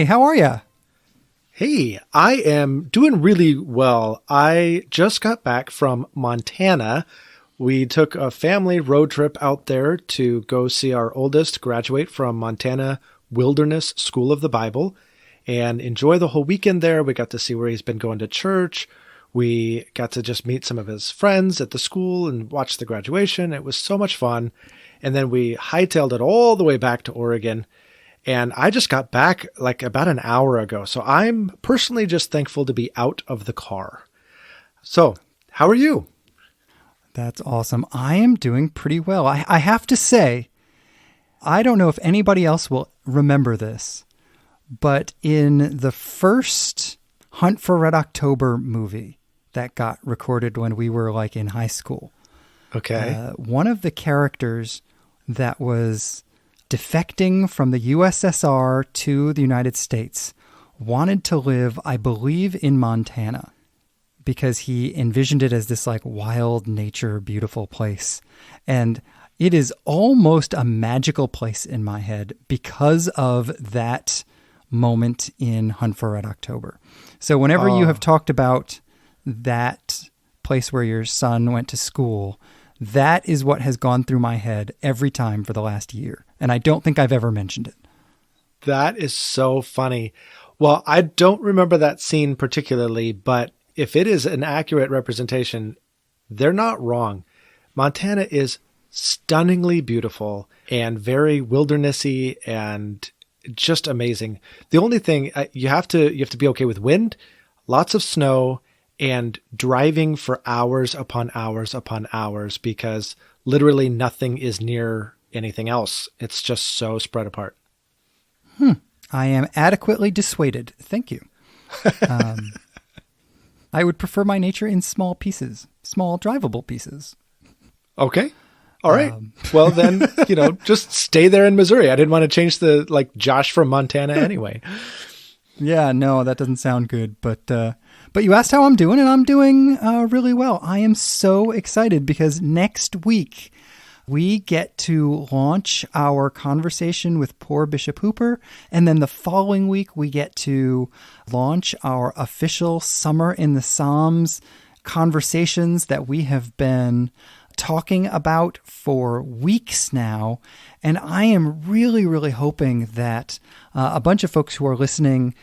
Hey, how are you? Hey, I am doing really well. I just got back from Montana. We took a family road trip out there to go see our oldest graduate from Montana Wilderness School of the Bible and enjoy the whole weekend there. We got to see where he's been going to church. We got to just meet some of his friends at the school and watch the graduation. It was so much fun. And then we hightailed it all the way back to Oregon. And I just got back like about an hour ago. So I'm personally just thankful to be out of the car. So how are you? That's awesome. I am doing pretty well. I have to say, I don't know if anybody else will remember this, but in the first Hunt for Red October movie that got recorded when we were like in high school, one of the characters that was defecting from the USSR to the United States wanted to live, I believe, in Montana because he envisioned it as this like wild nature, beautiful place. And it is almost a magical place in my head because of that moment in Hunt for Red October. So whenever you have talked about that place where your son went to school, that is what has gone through my head every time for the last year. And I don't think I've ever mentioned it. That is so funny. Well, I don't remember that scene particularly, but if it is an accurate representation, they're not wrong. Montana is stunningly beautiful and very wildernessy and just amazing. The only thing you have to be okay with wind, lots of snow, and driving for hours upon hours upon hours because literally nothing is near anything else. It's just so spread apart. I am adequately dissuaded. Thank you. I would prefer my nature in small pieces, small drivable pieces. Okay. All right. Well, then, just stay there in Missouri. I didn't want to change the Josh from Montana anyway. Yeah, no, that doesn't sound good. But you asked how I'm doing, and I'm doing really well. I am so excited because next week we get to launch our conversation with poor Bishop Hooper, and then the following week we get to launch our official Summer in the Psalms conversations that we have been talking about for weeks now. And I am really, really hoping that a bunch of folks who are listening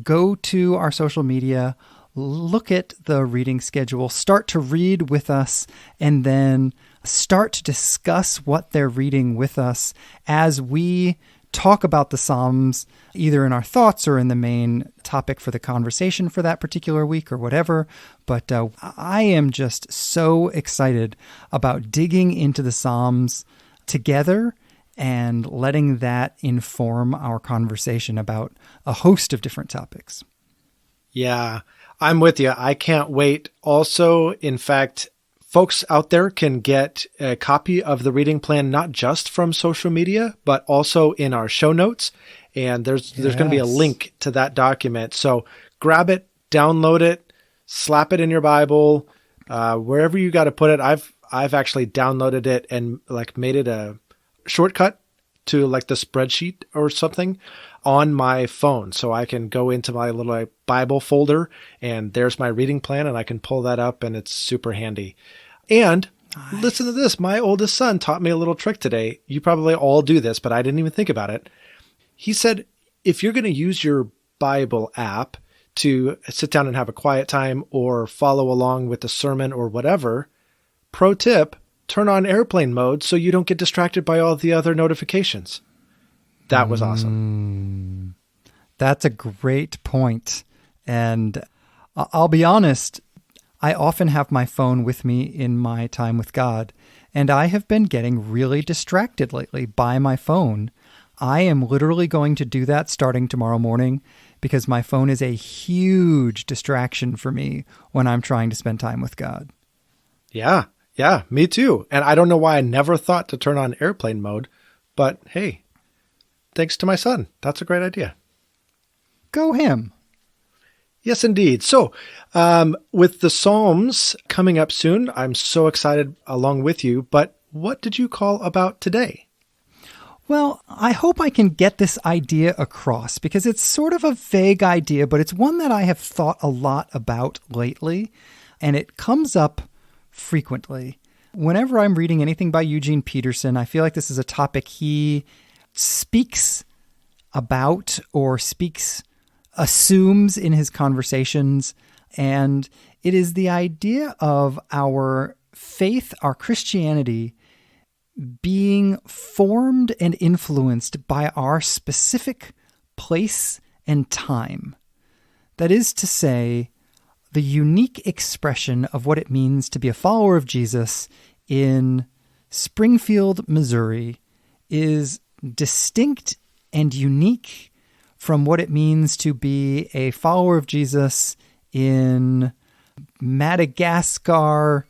go to our social media, look at the reading schedule, start to read with us, and then start to discuss what they're reading with us as we talk about the Psalms, either in our thoughts or in the main topic for the conversation for that particular week or whatever. But I am just so excited about digging into the Psalms together and letting that inform our conversation about a host of different topics. Yeah, I'm with you. I can't wait. Also, in fact, folks out there can get a copy of the reading plan, not just from social media, but also in our show notes. And there's going to be a link to that document. So grab it, download it, slap it in your Bible, wherever you got to put it. I've actually downloaded it and made it a shortcut to the spreadsheet or something on my phone. So I can go into my little Bible folder and there's my reading plan and I can pull that up and it's super handy. And listen to this. My oldest son taught me a little trick today. You probably all do this, but I didn't even think about it. He said, if you're going to use your Bible app to sit down and have a quiet time or follow along with the sermon or whatever, pro tip, turn on airplane mode so you don't get distracted by all the other notifications. That was awesome. That's a great point. And I'll be honest, I often have my phone with me in my time with God, and I have been getting really distracted lately by my phone. I am literally going to do that starting tomorrow morning because my phone is a huge distraction for me when I'm trying to spend time with God. Yeah, me too. And I don't know why I never thought to turn on airplane mode, but hey, thanks to my son. That's a great idea. Go him. Yes, indeed. So with the Psalms coming up soon, I'm so excited along with you. But what did you call about today? Well, I hope I can get this idea across because it's sort of a vague idea, but it's one that I have thought a lot about lately, and it comes up frequently. Whenever I'm reading anything by Eugene Peterson, I feel like this is a topic he speaks about or assumes in his conversations, and it is the idea of our faith, our Christianity, being formed and influenced by our specific place and time. That is to say, the unique expression of what it means to be a follower of Jesus in Springfield, Missouri, is distinct and unique from what it means to be a follower of Jesus in Madagascar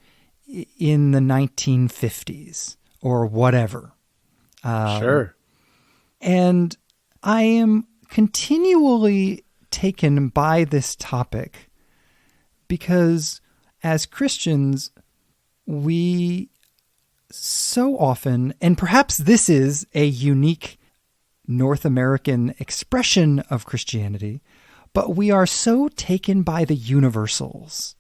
in the 1950s. Or whatever. Sure. And I am continually taken by this topic because as Christians, we so often, and perhaps this is a unique North American expression of Christianity, but we are so taken by the universals.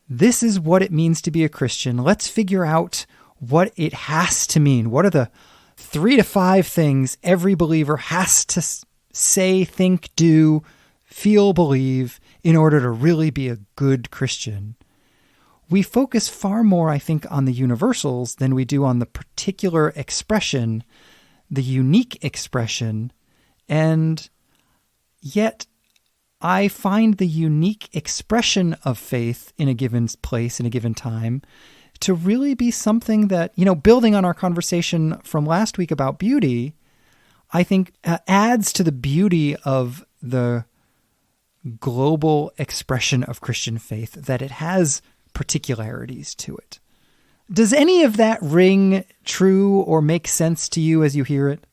This is what it means to be a Christian. Let's figure out what it has to mean. What are the 3 to 5 things every believer has to say, think, do, feel, believe in order to really be a good Christian? We focus far more, I think, on the universals than we do on the particular expression, the unique expression, and yet I find the unique expression of faith in a given place, in a given time, to really be something that, building on our conversation from last week about beauty, I think adds to the beauty of the global expression of Christian faith, that it has particularities to it. Does any of that ring true or make sense to you as you hear it?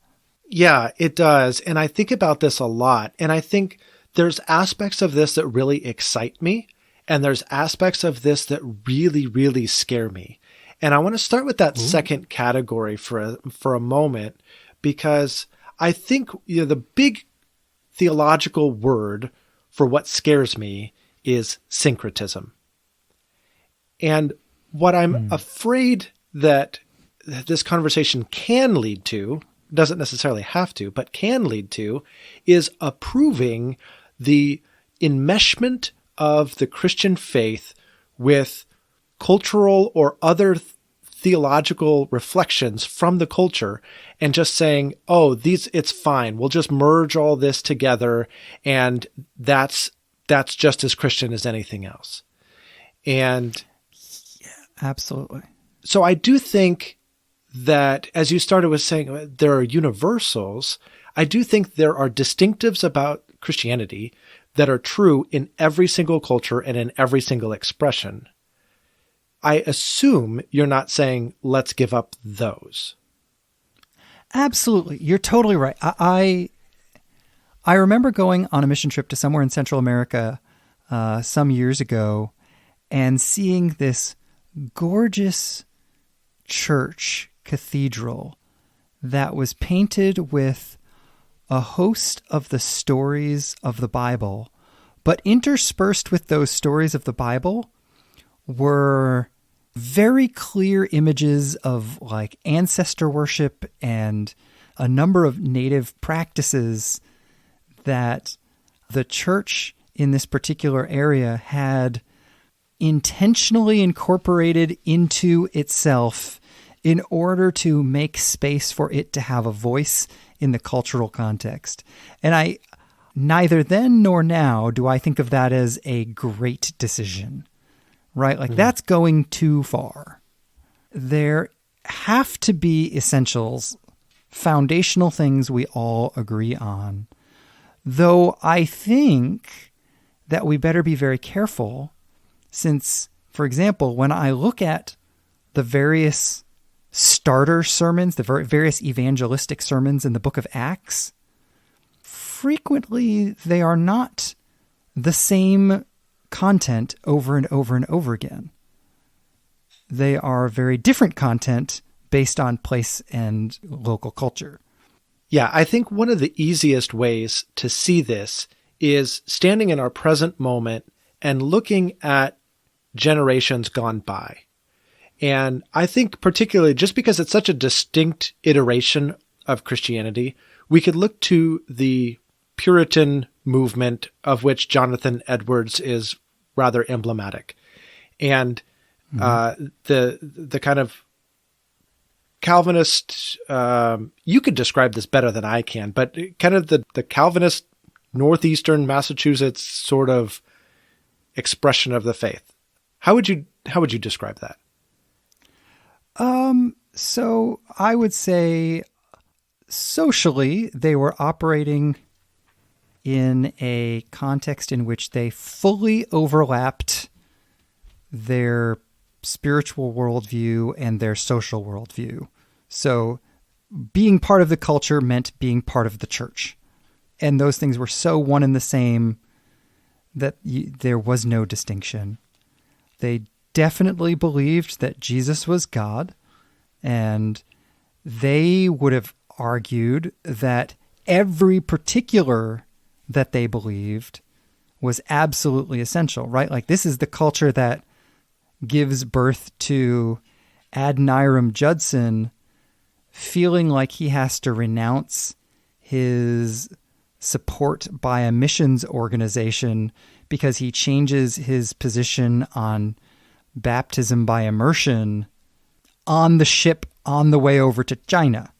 Yeah, it does. And I think about this a lot. And I think there's aspects of this that really excite me. And there's aspects of this that really, really scare me. And I want to start with that second category for a moment, because I think the big theological word for what scares me is syncretism. And what I'm afraid that this conversation can lead to, doesn't necessarily have to, but can lead to, is approving the enmeshment of the Christian faith with cultural or other theological reflections from the culture, and just saying, it's fine. We'll just merge all this together, and that's just as Christian as anything else. And yeah, absolutely. So I do think that, as you started with saying, there are universals. I do think there are distinctives about Christianity that are true in every single culture and in every single expression. I assume you're not saying, let's give up those. Absolutely. You're totally right. I remember going on a mission trip to somewhere in Central America some years ago and seeing this gorgeous church cathedral that was painted with a host of the stories of the Bible, but interspersed with those stories of the Bible were very clear images of like ancestor worship and a number of native practices that the church in this particular area had intentionally incorporated into itself in order to make space for it to have a voice in the cultural context. And neither then nor now do I think of that as a great decision, right? Like that's going too far. There have to be essentials, foundational things we all agree on. Though I think that we better be very careful since, for example, when I look at the various starter sermons, the various evangelistic sermons in the book of Acts, frequently they are not the same content over and over and over again. They are very different content based on place and local culture. Yeah, I think one of the easiest ways to see this is standing in our present moment and looking at generations gone by. And I think particularly just because it's such a distinct iteration of Christianity, we could look to the Puritan movement, of which Jonathan Edwards is rather emblematic. And the kind of Calvinist, you could describe this better than I can, but kind of the Calvinist Northeastern Massachusetts sort of expression of the faith. How would you describe that? So I would say socially, they were operating in a context in which they fully overlapped their spiritual worldview and their social worldview. So being part of the culture meant being part of the church. And those things were so one and the same that there was no distinction. They definitely believed that Jesus was God, and they would have argued that every particular that they believed was absolutely essential, right? Like, this is the culture that gives birth to Adoniram Judson feeling like he has to renounce his support by a missions organization because he changes his position on baptism by immersion on the ship on the way over to China,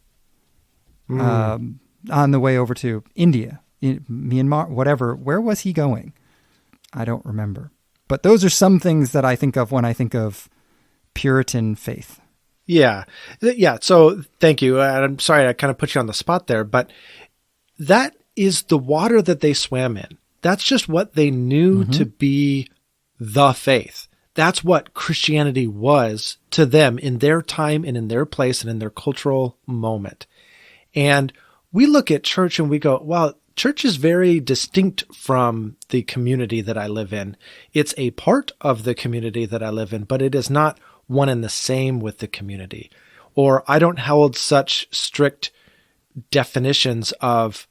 on the way over to India, Myanmar, whatever. Where was he going? I don't remember. But those are some things that I think of when I think of Puritan faith. Yeah. Yeah. So thank you. I'm sorry I kind of put you on the spot there, but that is the water that they swam in. That's just what they knew to be the faith. That's what Christianity was to them in their time and in their place and in their cultural moment. And we look at church and we go, well, church is very distinct from the community that I live in. It's a part of the community that I live in, but it is not one and the same with the community. Or I don't hold such strict definitions of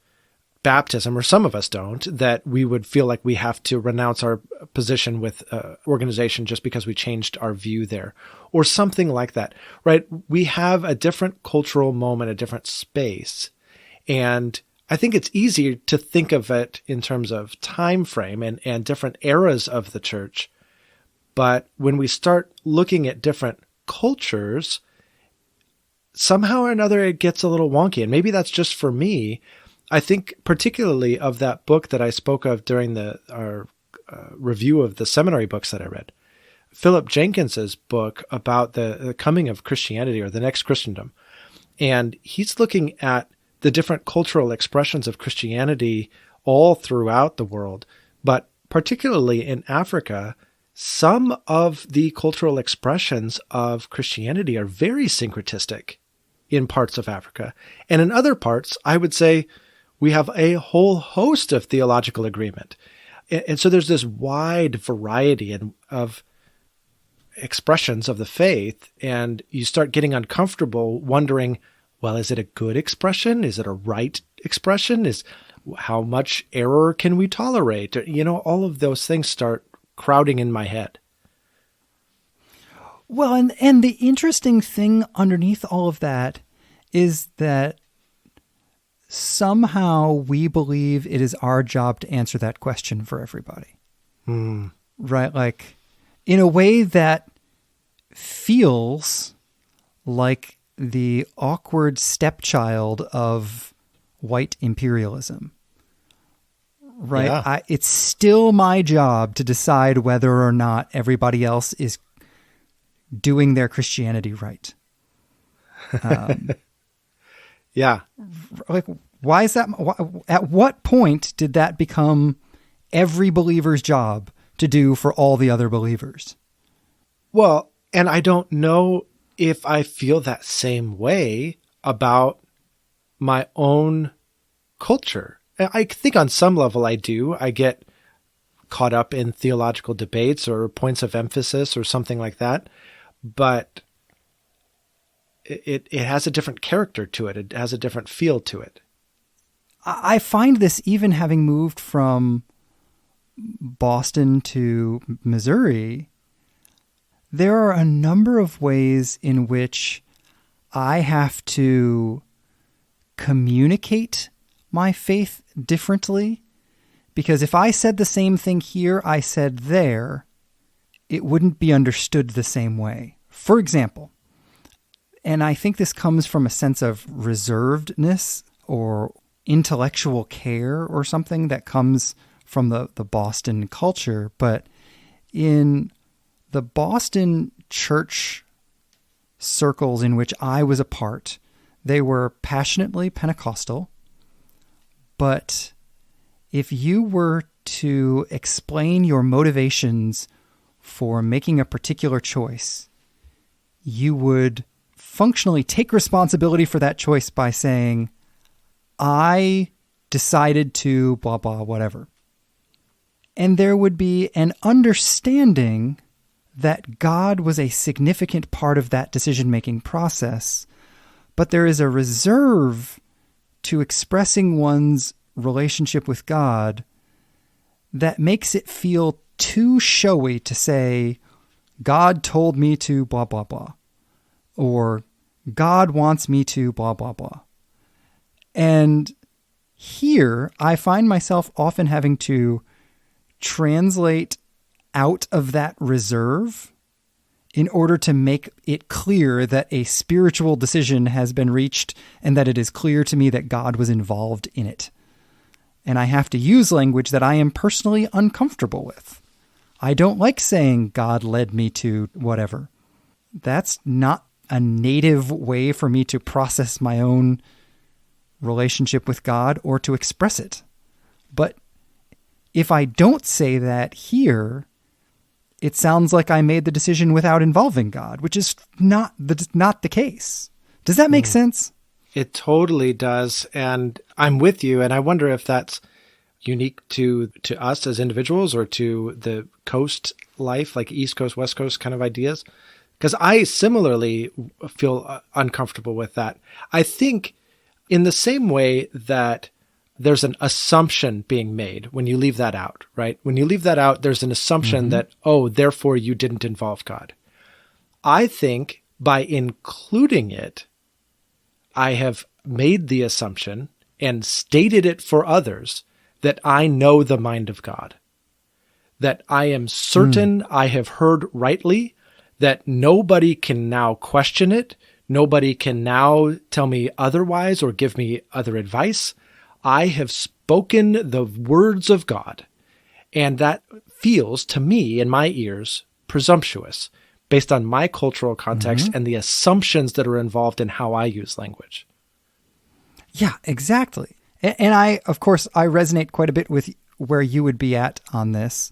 baptism, or some of us don't, that we would feel like we have to renounce our position with organization just because we changed our view there, or something like that, right? We have a different cultural moment, a different space. And I think it's easy to think of it in terms of time frame and different eras of the church. But when we start looking at different cultures, somehow or another, it gets a little wonky. And maybe that's just for me. I think particularly of that book that I spoke of during our review of the seminary books that I read, Philip Jenkins's book about the coming of Christianity, or the next Christendom. And he's looking at the different cultural expressions of Christianity all throughout the world, but particularly in Africa. Some of the cultural expressions of Christianity are very syncretistic in parts of Africa. And in other parts, I would say, we have a whole host of theological agreement. And so there's this wide variety of expressions of the faith, and you start getting uncomfortable wondering, well, is it a good expression? Is it a right expression? How much error can we tolerate? All of those things start crowding in my head. Well, and the interesting thing underneath all of that is that somehow we believe it is our job to answer that question for everybody. Right? Like, in a way that feels like the awkward stepchild of white imperialism. Right? Yeah. It's still my job to decide whether or not everybody else is doing their Christianity right. Yeah. Like, why is that? At what point did that become every believer's job to do for all the other believers? Well, and I don't know if I feel that same way about my own culture. I think on some level I do. I get caught up in theological debates or points of emphasis or something like that. But it has a different character to it. It has a different feel to it. I find this, even having moved from Boston to Missouri, there are a number of ways in which I have to communicate my faith differently. Because if I said the same thing here I said there, it wouldn't be understood the same way. For example, and I think this comes from a sense of reservedness or intellectual care or something that comes from the Boston culture, but in the Boston church circles in which I was a part, they were passionately Pentecostal, but if you were to explain your motivations for making a particular choice, you would functionally take responsibility for that choice by saying, I decided to blah, blah, whatever. And there would be an understanding that God was a significant part of that decision-making process, but there is a reserve to expressing one's relationship with God that makes it feel too showy to say, God told me to blah, blah, blah, or God wants me to blah, blah, blah. And here I find myself often having to translate out of that reserve in order to make it clear that a spiritual decision has been reached and that it is clear to me that God was involved in it. And I have to use language that I am personally uncomfortable with. I don't like saying God led me to whatever. That's not a native way for me to process my own relationship with God or to express it. But if I don't say that here, it sounds like I made the decision without involving God, which is not the case. Does that make sense? It totally does. And I'm with you. And I wonder if that's unique to us as individuals or to the coast life, like East Coast, West Coast kind of ideas. Because I similarly feel uncomfortable with that. I think in the same way that there's an assumption being made when you leave that out, right? When you leave that out, there's an assumption that, oh, therefore you didn't involve God. I think by including it, I have made the assumption and stated it for others that I know the mind of God, that I am certain I have heard rightly, that nobody can now question it. Nobody can now tell me otherwise or give me other advice. I have spoken the words of God, and that feels to me in my ears presumptuous based on my cultural context and the assumptions that are involved in how I use language. Yeah, exactly. And I resonate quite a bit with where you would be at on this,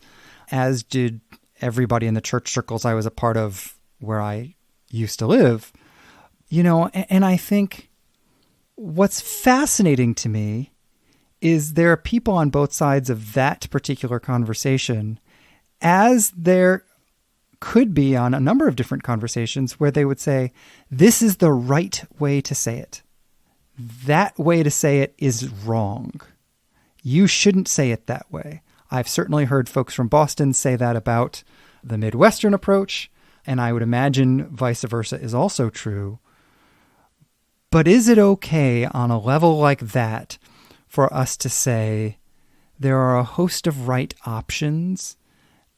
as did everybody in the church circles I was a part of where I used to live. You know, and I think what's fascinating to me is there are people on both sides of that particular conversation, as there could be on a number of different conversations where they would say, this is the right way to say it. That way to say it is wrong. You shouldn't say it that way. I've certainly heard folks from Boston say that about the Midwestern approach, and I would imagine vice versa is also true. But is it okay on a level like that for us to say there are a host of right options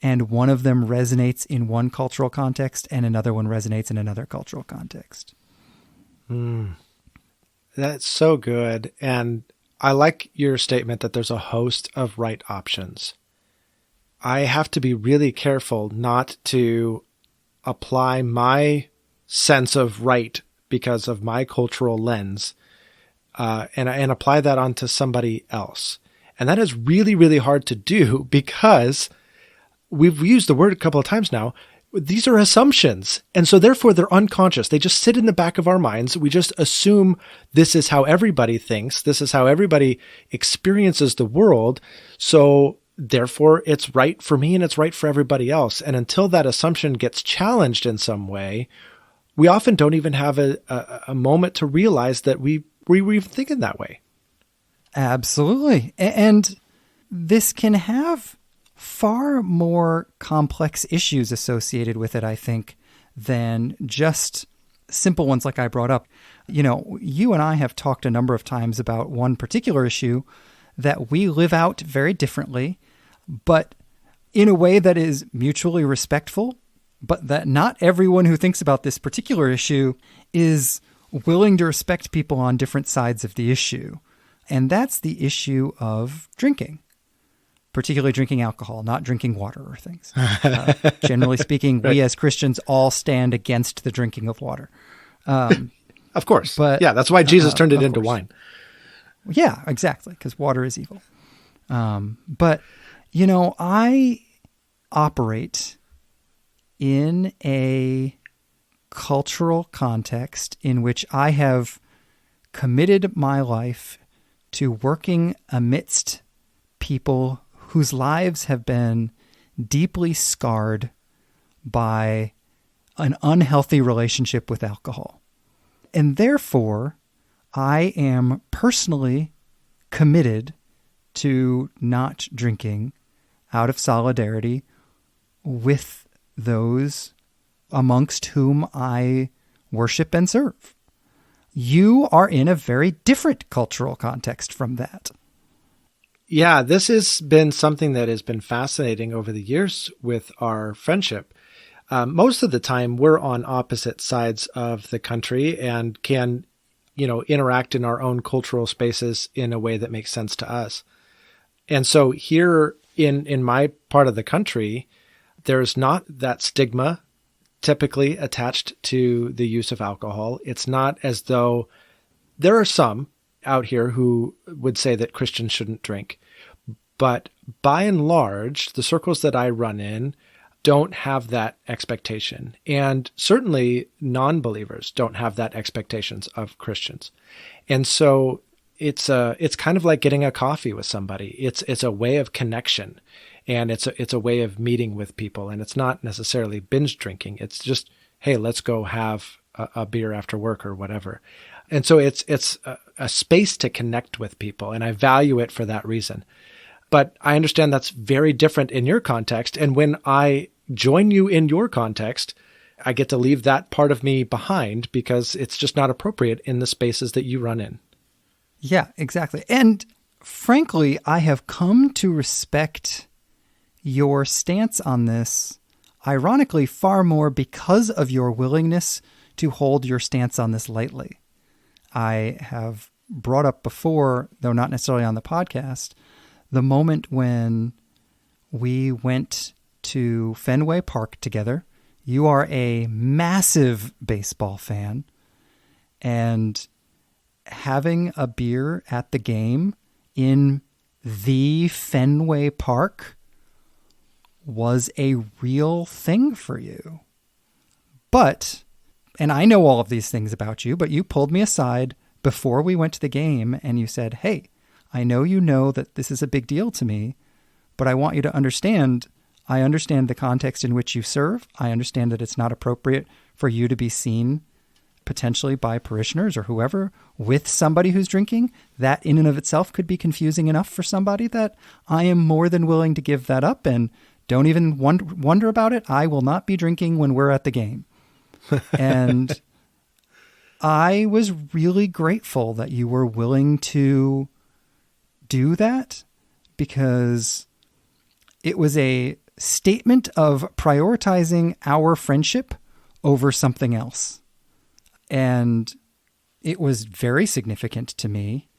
and one of them resonates in one cultural context and another one resonates in another cultural context? That's so good. And I like your statement that there's a host of right options. I have to be really careful not to apply my sense of right because of my cultural lens and apply that onto somebody else. And that is really, really hard to do because we've used the word a couple of times now. These are assumptions. And so therefore they're unconscious. They just sit in the back of our minds. We just assume this is how everybody thinks. This is how everybody experiences the world. So therefore it's right for me and it's right for everybody else. And until that assumption gets challenged in some way, we often don't even have a moment to realize that we were even thinking that way. Absolutely. And this can have far more complex issues associated with it, I think, than just simple ones like I brought up. You know, you and I have talked a number of times about one particular issue that we live out very differently, but in a way that is mutually respectful, but that not everyone who thinks about this particular issue is willing to respect people on different sides of the issue. And that's the issue of drinking, particularly drinking alcohol, not drinking water or things. Generally speaking, right. We as Christians all stand against the drinking of water. Of course. But, yeah, that's why Jesus turned it into wine. Yeah, exactly, because water is evil. But, you know, I operate in a cultural context in which I have committed my life to working amidst people whose lives have been deeply scarred by an unhealthy relationship with alcohol. And therefore, I am personally committed to not drinking out of solidarity with those amongst whom I worship and serve. You are in a very different cultural context from that. Yeah, this has been something that has been fascinating over the years with our friendship. Most of the time, we're on opposite sides of the country and can, you know, interact in our own cultural spaces in a way that makes sense to us. And so here in my part of the country, there's not that stigma typically attached to the use of alcohol. It's not as though there are some out here who would say that Christians shouldn't drink. But by and large, the circles that I run in don't have that expectation. And certainly non-believers don't have that expectations of Christians. And so it's kind of like getting a coffee with somebody. It's a way of connection. And it's a way of meeting with people. And it's not necessarily binge drinking. It's just, hey, let's go have a beer after work or whatever. And so it's a space to connect with people. And I value it for that reason. But I understand that's very different in your context. And when I join you in your context, I get to leave that part of me behind because it's just not appropriate in the spaces that you run in. Yeah, exactly. And frankly, I have come to respect your stance on this, ironically, far more because of your willingness to hold your stance on this lightly. I have brought up before, though not necessarily on the podcast, the moment when we went to Fenway Park together. You are a massive baseball fan, and having a beer at the game in the Fenway Park was a real thing for you. But, and I know all of these things about you, but you pulled me aside before we went to the game and you said, hey, I know you know that this is a big deal to me, but I want you to understand, I understand the context in which you serve. I understand that it's not appropriate for you to be seen potentially by parishioners or whoever with somebody who's drinking. That in and of itself could be confusing enough for somebody that I am more than willing to give that up, and don't even wonder about it. I will not be drinking when we're at the game. And I was really grateful that you were willing to do that, because it was a statement of prioritizing our friendship over something else. And it was very significant to me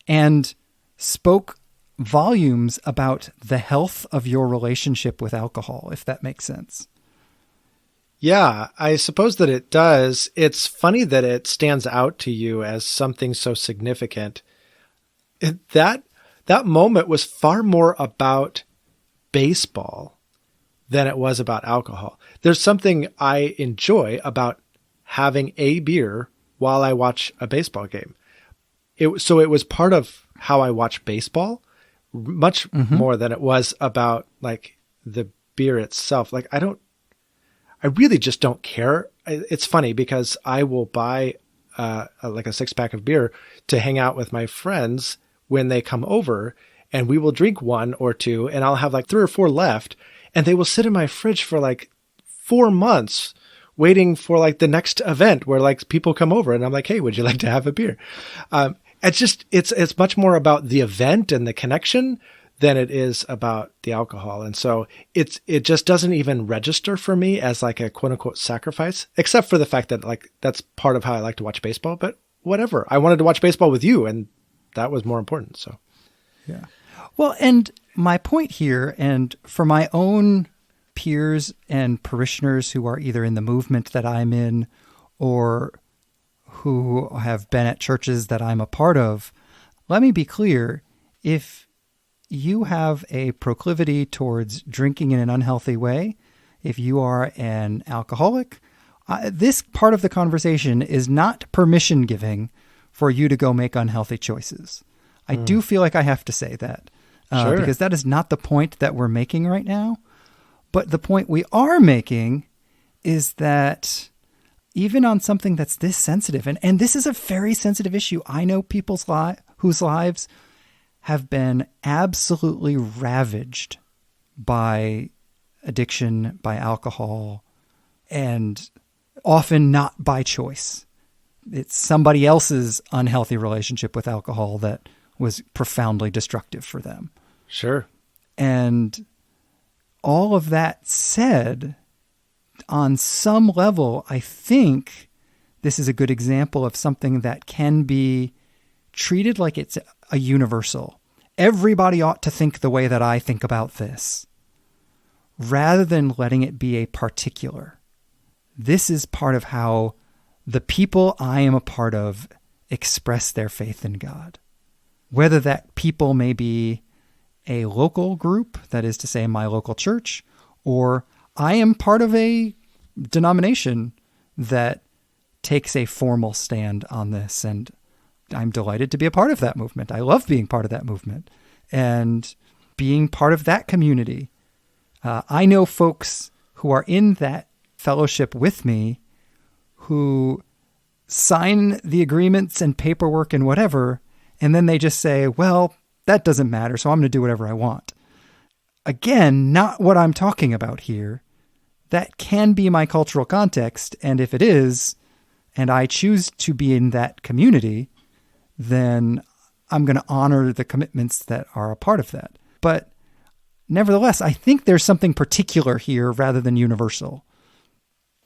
and spoke volumes about the health of your relationship with alcohol, if that makes sense. Yeah, I suppose that it does. It's funny that it stands out to you as something so significant. That moment was far more about baseball than it was about alcohol. There's something I enjoy about having a beer while I watch a baseball game. So it was part of how I watch baseball, much more than it was about like the beer itself. Like I really just don't care it's funny because I will buy like a 6-pack of beer to hang out with my friends when they come over, and we will drink 1 or 2, and I'll have like 3 or 4 left, and they will sit in my fridge for like 4 months waiting for like the next event where like people come over, and I'm like, hey, would you like to have a beer? It's much more about the event and the connection than it is about the alcohol. And so it just doesn't even register for me as like a quote unquote sacrifice, except for the fact that like that's part of how I like to watch baseball, but whatever. I wanted to watch baseball with you, and that was more important. So, yeah. Well, and my point here, and for my own peers and parishioners who are either in the movement that I'm in or who have been at churches that I'm a part of, let me be clear. If you have a proclivity towards drinking in an unhealthy way, if you are an alcoholic, this part of the conversation is not permission giving for you to go make unhealthy choices. I do feel like I have to say that Sure. because that is not the point that we're making right now. But the point we are making is that even on something that's this sensitive, and this is a very sensitive issue, I know people's whose lives have been absolutely ravaged by addiction, by alcohol, and often not by choice. It's somebody else's unhealthy relationship with alcohol that was profoundly destructive for them. Sure. And all of that said, on some level, I think this is a good example of something that can be treated like it's a universal. Everybody ought to think the way that I think about this, rather than letting it be a particular. This is part of how the people I am a part of express their faith in God. Whether that people may be a local group, that is to say my local church, or I am part of a denomination that takes a formal stand on this, and I'm delighted to be a part of that movement. I love being part of that movement and being part of that community. I know folks who are in that fellowship with me who sign the agreements and paperwork and whatever, and then they just say, well, that doesn't matter, so I'm going to do whatever I want. Again, not what I'm talking about here. That can be my cultural context, and if it is, and I choose to be in that community, then I'm going to honor the commitments that are a part of that. But nevertheless, I think there's something particular here rather than universal.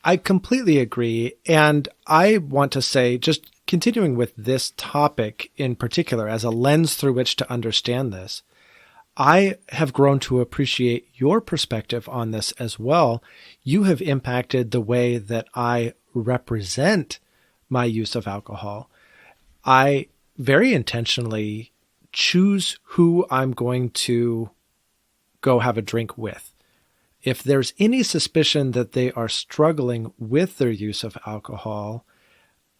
I completely agree. And I want to say, just continuing with this topic in particular as a lens through which to understand this, I have grown to appreciate your perspective on this as well. You have impacted the way that I represent my use of alcohol. I very intentionally choose who I'm going to go have a drink with. If there's any suspicion that they are struggling with their use of alcohol,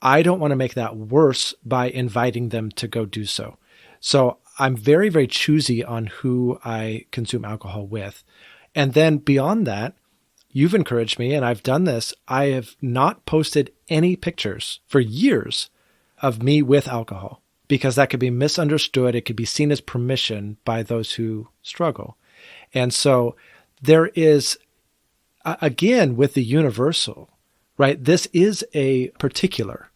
I don't want to make that worse by inviting them to go do so. So I'm very, very choosy on who I consume alcohol with. And then beyond that, you've encouraged me, and I've done this. I have not posted any pictures for years of me with alcohol because that could be misunderstood. It could be seen as permission by those who struggle. And so there is, again, with the universal, right? This is a particular,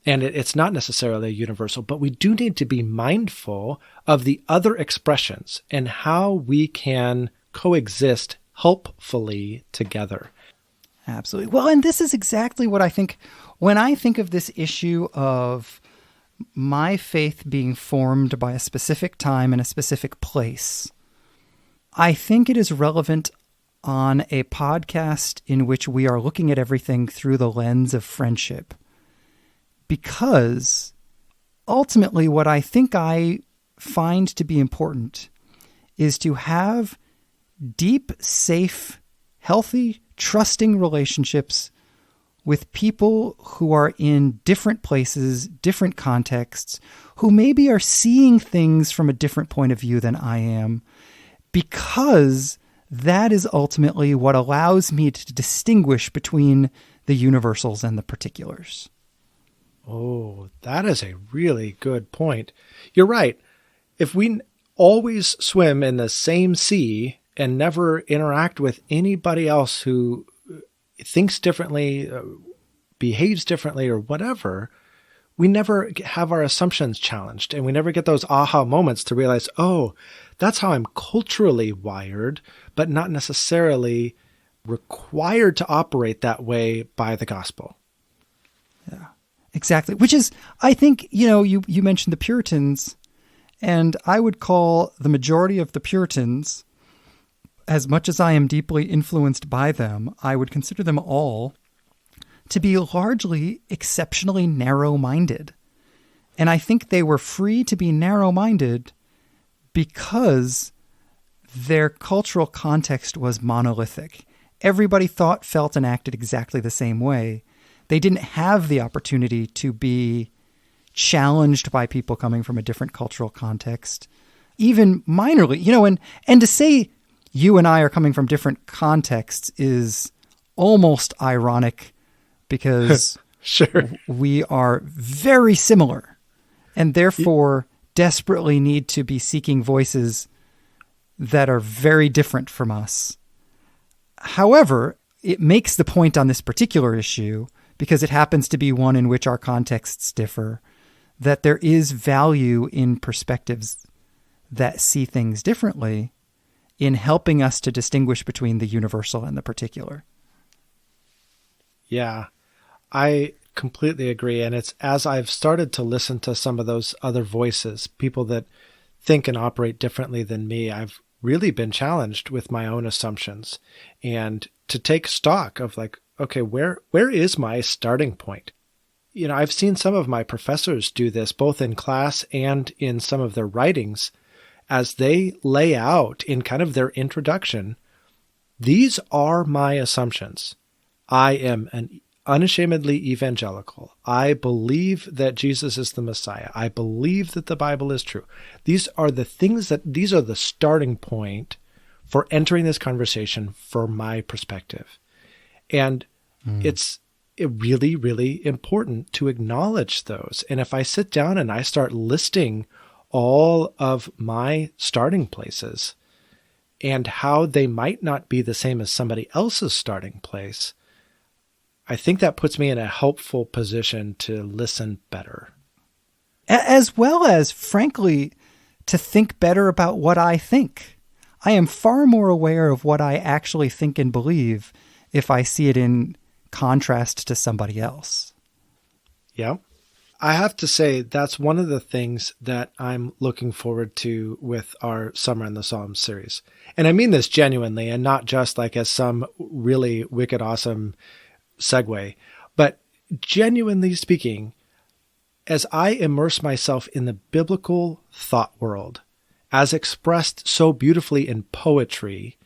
and it's not necessarily a universal, but we do need to be mindful of the other expressions and how we can coexist helpfully together. Absolutely. Well, and this is exactly what I think when I think of this issue of my faith being formed by a specific time and a specific place. I think it is relevant on a podcast in which we are looking at everything through the lens of friendship. Because ultimately what I think I find to be important is to have deep, safe, healthy, trusting relationships with people who are in different places, different contexts, who maybe are seeing things from a different point of view than I am, because that is ultimately what allows me to distinguish between the universals and the particulars. Oh, that is a really good point. You're right. If we always swim in the same sea and never interact with anybody else who thinks differently, behaves differently, or whatever, we never have our assumptions challenged, and we never get those aha moments to realize, oh, that's how I'm culturally wired, but not necessarily required to operate that way by the gospel. Yeah, exactly. Which is, I think, you mentioned the Puritans, and I would call the majority of the Puritans, as much as I am deeply influenced by them, I would consider them all to be largely exceptionally narrow-minded. And I think they were free to be narrow-minded because their cultural context was monolithic. Everybody thought, felt, and acted exactly the same way. They didn't have the opportunity to be challenged by people coming from a different cultural context, even minorly. And to say you and I are coming from different contexts is almost ironic, because sure, we are very similar and therefore desperately need to be seeking voices that are very different from us. However, it makes the point on this particular issue, because it happens to be one in which our contexts differ, that there is value in perspectives that see things differently in helping us to distinguish between the universal and the particular. Yeah. I completely agree. And it's as I've started to listen to some of those other voices, people that think and operate differently than me, I've really been challenged with my own assumptions and to take stock of like, okay, where is my starting point? I've seen some of my professors do this both in class and in some of their writings as they lay out in kind of their introduction, these are my assumptions. I am an unashamedly evangelical. I believe that Jesus is the Messiah. I believe that the Bible is true. These are the starting point for entering this conversation for my perspective. And it's really, really important to acknowledge those. And if I sit down and I start listing all of my starting places and how they might not be the same as somebody else's starting place, I think that puts me in a helpful position to listen better. As well as, frankly, to think better about what I think. I am far more aware of what I actually think and believe if I see it in contrast to somebody else. Yeah. I have to say that's one of the things that I'm looking forward to with our Summer in the Psalms series. And I mean this genuinely and not just like as some really wicked awesome segue, but genuinely speaking, as I immerse myself in the biblical thought world, as expressed so beautifully in poetry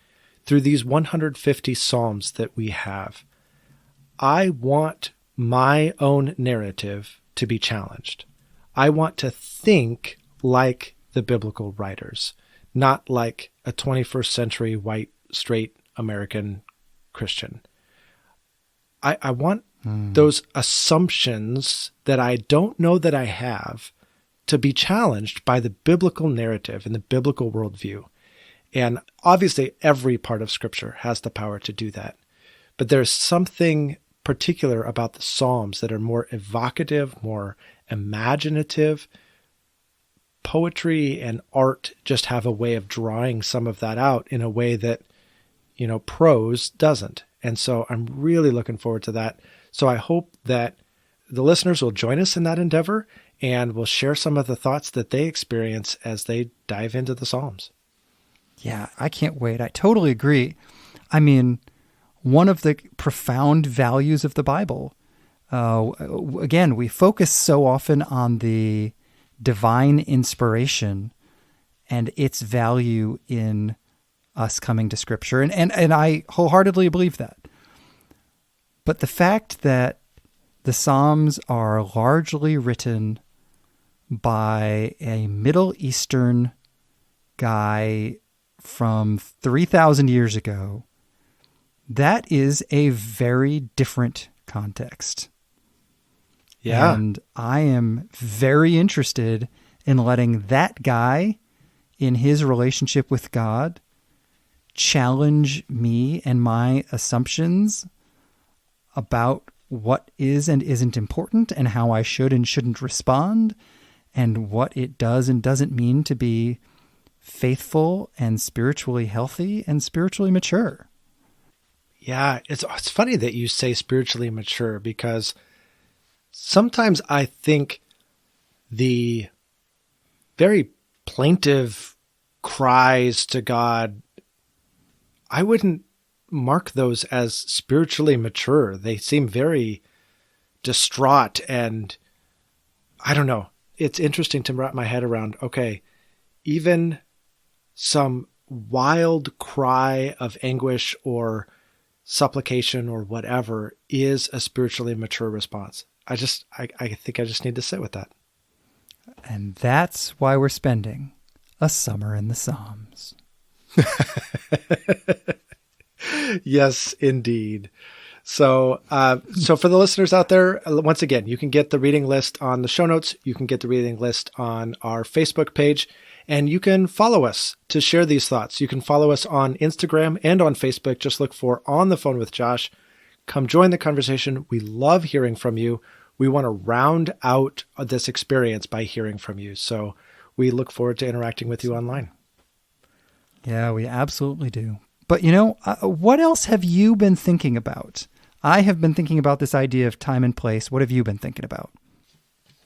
through these 150 Psalms that we have, I want my own narrative to be challenged. I want to think like the biblical writers, not like a 21st century white, straight American Christian. I want those assumptions that I don't know that I have to be challenged by the biblical narrative and the biblical worldview. And obviously every part of Scripture has the power to do that. But there's something particular about the Psalms that are more evocative, more imaginative. Poetry and art just have a way of drawing some of that out in a way that, prose doesn't. And so I'm really looking forward to that. So I hope that the listeners will join us in that endeavor and will share some of the thoughts that they experience as they dive into the Psalms. Yeah, I can't wait. I totally agree. I mean, one of the profound values of the Bible, again, we focus so often on the divine inspiration and its value in us coming to Scripture. And I wholeheartedly believe that. But the fact that the Psalms are largely written by a Middle Eastern guy from 3,000 years ago, that is a very different context. Yeah. And I am very interested in letting that guy in his relationship with God challenge me and my assumptions about what is and isn't important and how I should and shouldn't respond and what it does and doesn't mean to be faithful and spiritually healthy and spiritually mature. Yeah, it's funny that you say spiritually mature, because sometimes I think the very plaintive cries to God, I wouldn't mark those as spiritually mature. They seem very distraught, and I don't know. It's interesting to wrap my head around, okay, even some wild cry of anguish or supplication or whatever is a spiritually mature response. I think I just need to sit with that. And that's why we're spending a summer in the Psalms. Yes, indeed. So for the listeners out there, once again, you can get the reading list on the show notes. You can get the reading list on our Facebook page, and you can follow us to share these thoughts. You can follow us on Instagram and on Facebook. Just look for On the Phone with Josh. Come join the conversation. We love hearing from you. We want to round out this experience by hearing from you. So we look forward to interacting with you online. Yeah, we absolutely do. But what else have you been thinking about? I have been thinking about this idea of time and place. What have you been thinking about?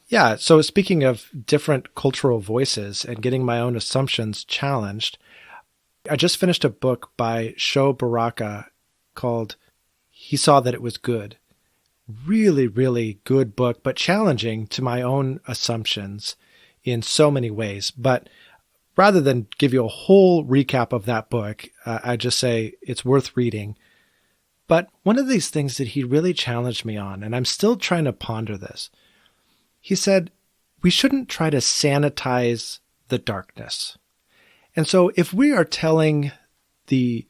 Yeah. So speaking of different cultural voices and getting my own assumptions challenged, I just finished a book by Sho Baraka called He Saw That It Was Good. Really, really good book, but challenging to my own assumptions in so many ways. But rather than give you a whole recap of that book, I just say it's worth reading. But one of these things that he really challenged me on, and I'm still trying to ponder this, he said, we shouldn't try to sanitize the darkness. And so if we are telling the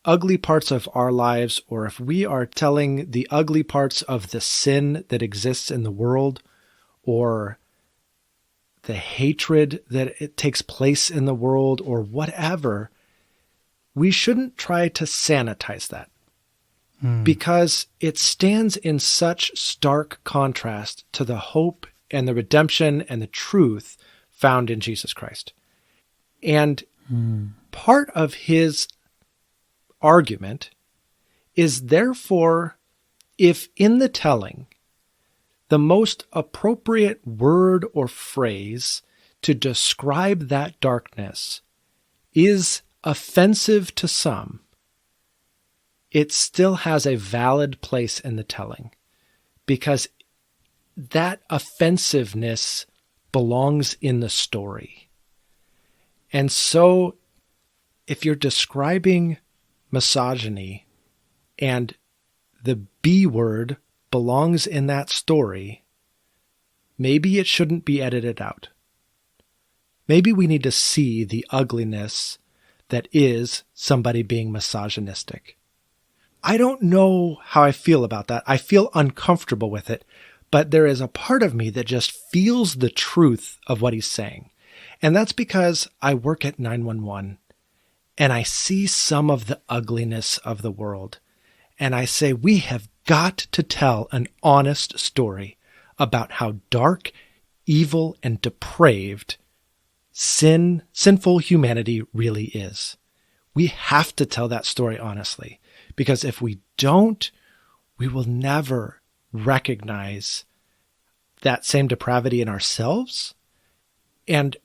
ugly parts of our lives, or if we are telling the ugly parts of the sin that exists in the world, or the hatred that it takes place in the world, or whatever, we shouldn't try to sanitize that. Because it stands in such stark contrast to the hope and the redemption and the truth found in Jesus Christ. And part of his argument is, therefore, if in the telling, the most appropriate word or phrase to describe that darkness is offensive to some, it still has a valid place in the telling, because that offensiveness belongs in the story. And so if you're describing misogyny and the B word belongs in that story, maybe it shouldn't be edited out. Maybe we need to see the ugliness that is somebody being misogynistic. I don't know how I feel about that. I feel uncomfortable with it, but there is a part of me that just feels the truth of what he's saying. And that's because I work at 911 and I see some of the ugliness of the world. And I say, we have got to tell an honest story about how dark, evil, and depraved sinful humanity really is. We have to tell that story honestly, because if we don't, we will never recognize that same depravity in ourselves. And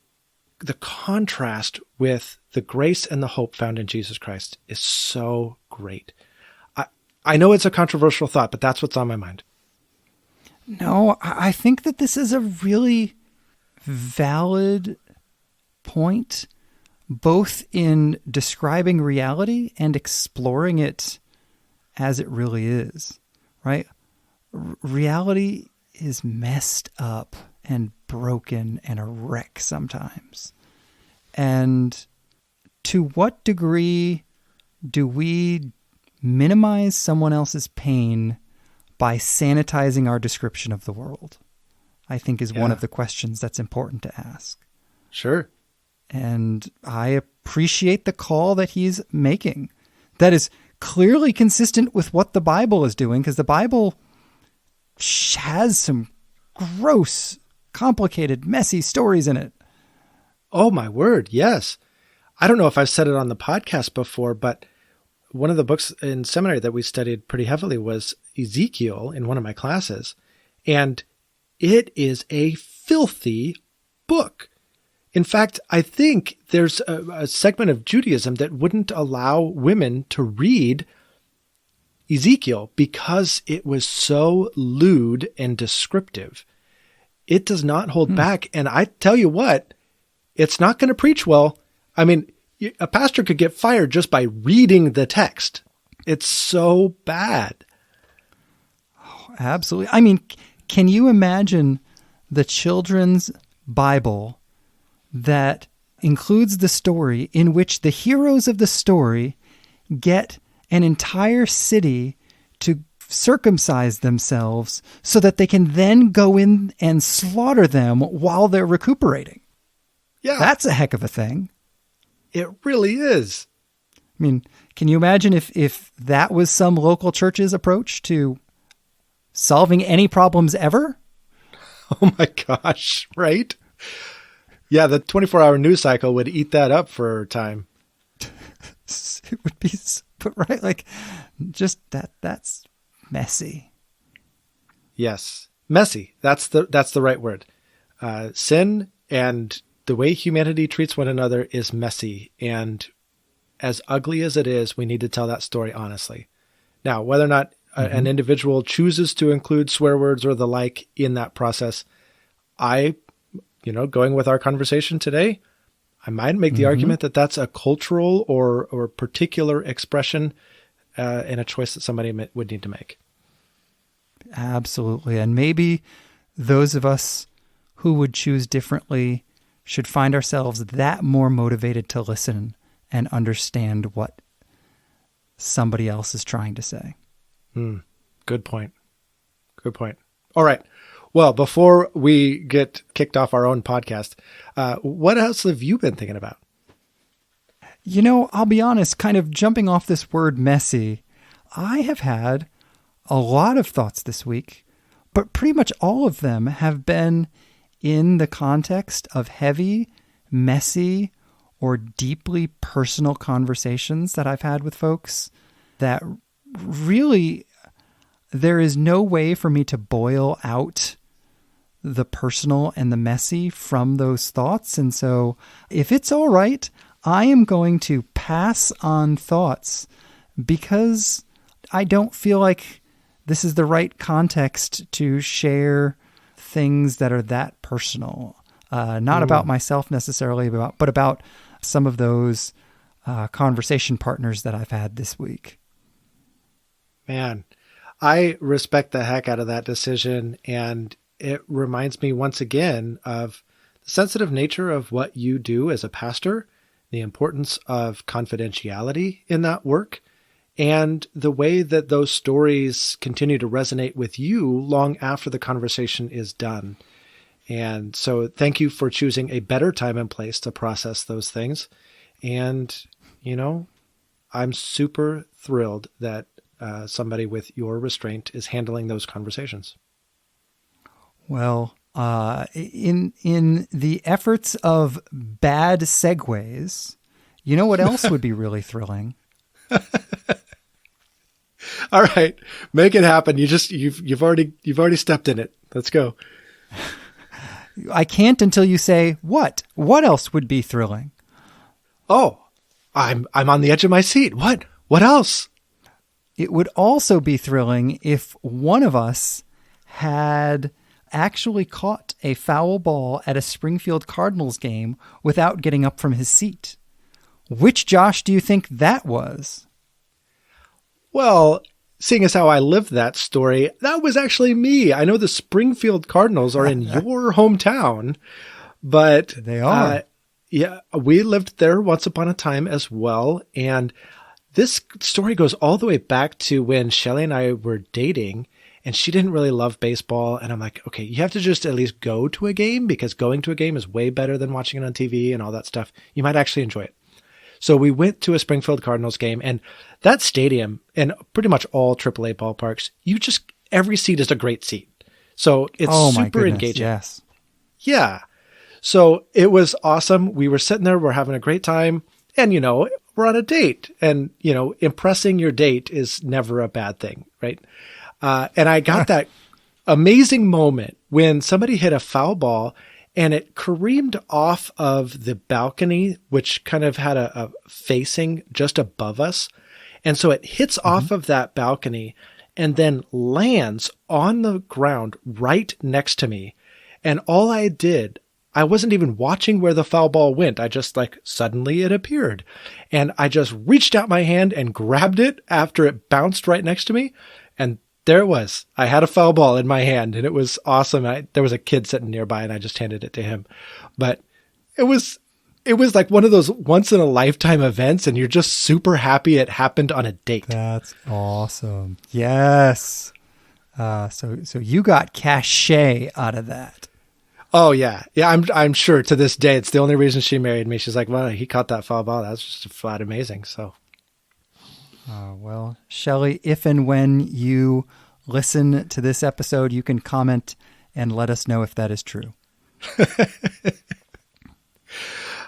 the contrast with the grace and the hope found in Jesus Christ is so great. I know it's a controversial thought, but that's what's on my mind. No, I think that this is a really valid point, both in describing reality and exploring it as it really is, right? Reality is messed up and broken and a wreck sometimes. And to what degree do we minimize someone else's pain by sanitizing our description of the world? I think is one of the questions that's important to ask. Sure. And I appreciate the call that he's making. That is clearly consistent with what the Bible is doing, because the Bible has some gross, complicated, messy stories in it. Oh, my word. Yes. I don't know if I've said it on the podcast before, but one of the books in seminary that we studied pretty heavily was Ezekiel in one of my classes. And it is a filthy book. In fact, I think there's a segment of Judaism that wouldn't allow women to read Ezekiel because it was so lewd and descriptive. It does not hold back. And I tell you what, it's not going to preach well. I mean, a pastor could get fired just by reading the text. It's so bad. Oh, absolutely. I mean, can you imagine the children's Bible that includes the story in which the heroes of the story get an entire city to circumcise themselves so that they can then go in and slaughter them while they're recuperating? Yeah. That's a heck of a thing. It really is. I mean, can you imagine if that was some local church's approach to solving any problems ever? Oh my gosh, right? Yeah, the 24-hour news cycle would eat that up for a time. It would be, but right, like, just that's messy. Yes, messy. That's the right word. Sin and the way humanity treats one another is messy. And as ugly as it is, we need to tell that story honestly. Now, whether or not an individual chooses to include swear words or the like in that process, going with our conversation today, I might make the argument that that's a cultural or particular expression and a choice that somebody would need to make. Absolutely. And maybe those of us who would choose differently should find ourselves that more motivated to listen and understand what somebody else is trying to say. Good point. Good point. All right. Well, before we get kicked off our own podcast, what else have you been thinking about? I'll be honest, kind of jumping off this word messy, I have had a lot of thoughts this week, but pretty much all of them have been in the context of heavy, messy, or deeply personal conversations that I've had with folks that really there is no way for me to boil out the personal and the messy from those thoughts. And so if it's all right, I am going to pass on thoughts because I don't feel like this is the right context to share things that are that personal, not about myself necessarily, but about some of those conversation partners that I've had this week. Man, I respect the heck out of that decision. And it reminds me once again of the sensitive nature of what you do as a pastor, the importance of confidentiality in that work, and the way that those stories continue to resonate with you long after the conversation is done. And so thank you for choosing a better time and place to process those things. And, I'm super thrilled that somebody with your restraint is handling those conversations. Well, in the efforts of bad segues, you know what else would be really thrilling? All right, make it happen. You've already stepped in it. Let's go. I can't until you say what. What else would be thrilling? Oh, I'm on the edge of my seat. What? What else? It would also be thrilling if one of us had actually caught a foul ball at a Springfield Cardinals game without getting up from his seat. Which Josh do you think that was? Well, seeing as how I lived that story, that was actually me. I know the Springfield Cardinals are in your hometown, but they are. Yeah, we lived there once upon a time as well. And this story goes all the way back to when Shelley and I were dating. and she didn't really love baseball. And I'm like, okay, you have to just at least go to a game, because going to a game is way better than watching it on TV and all that stuff. You might actually enjoy it. So we went to a Springfield Cardinals game, and that stadium and pretty much all AAA ballparks, every seat is a great seat. So it's super engaging. Yes. Yeah. So it was awesome. We were sitting there, we're having a great time, and, we're on a date, and, impressing your date is never a bad thing. Right. And I got that amazing moment when somebody hit a foul ball and it careened off of the balcony, which kind of had a facing just above us. And so it hits off of that balcony and then lands on the ground right next to me. And all I did, I wasn't even watching where the foul ball went. I just suddenly it appeared. And I just reached out my hand and grabbed it after it bounced right next to me. And there it was. I had a foul ball in my hand, and it was awesome. There was a kid sitting nearby, and I just handed it to him. But it was like one of those once in a lifetime events, and you're just super happy it happened on a date. That's awesome. Yes. So you got cachet out of that. Oh yeah. Yeah. I'm sure to this day, it's the only reason she married me. She's like, well, he caught that foul ball. That's just flat amazing. So. Well, Shelley, if and when you listen to this episode, you can comment and let us know if that is true.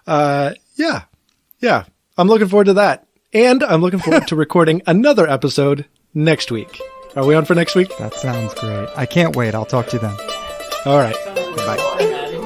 Yeah. I'm looking forward to that. And I'm looking forward to recording another episode next week. Are we on for next week? That sounds great. I can't wait. I'll talk to you then. All right. Bye.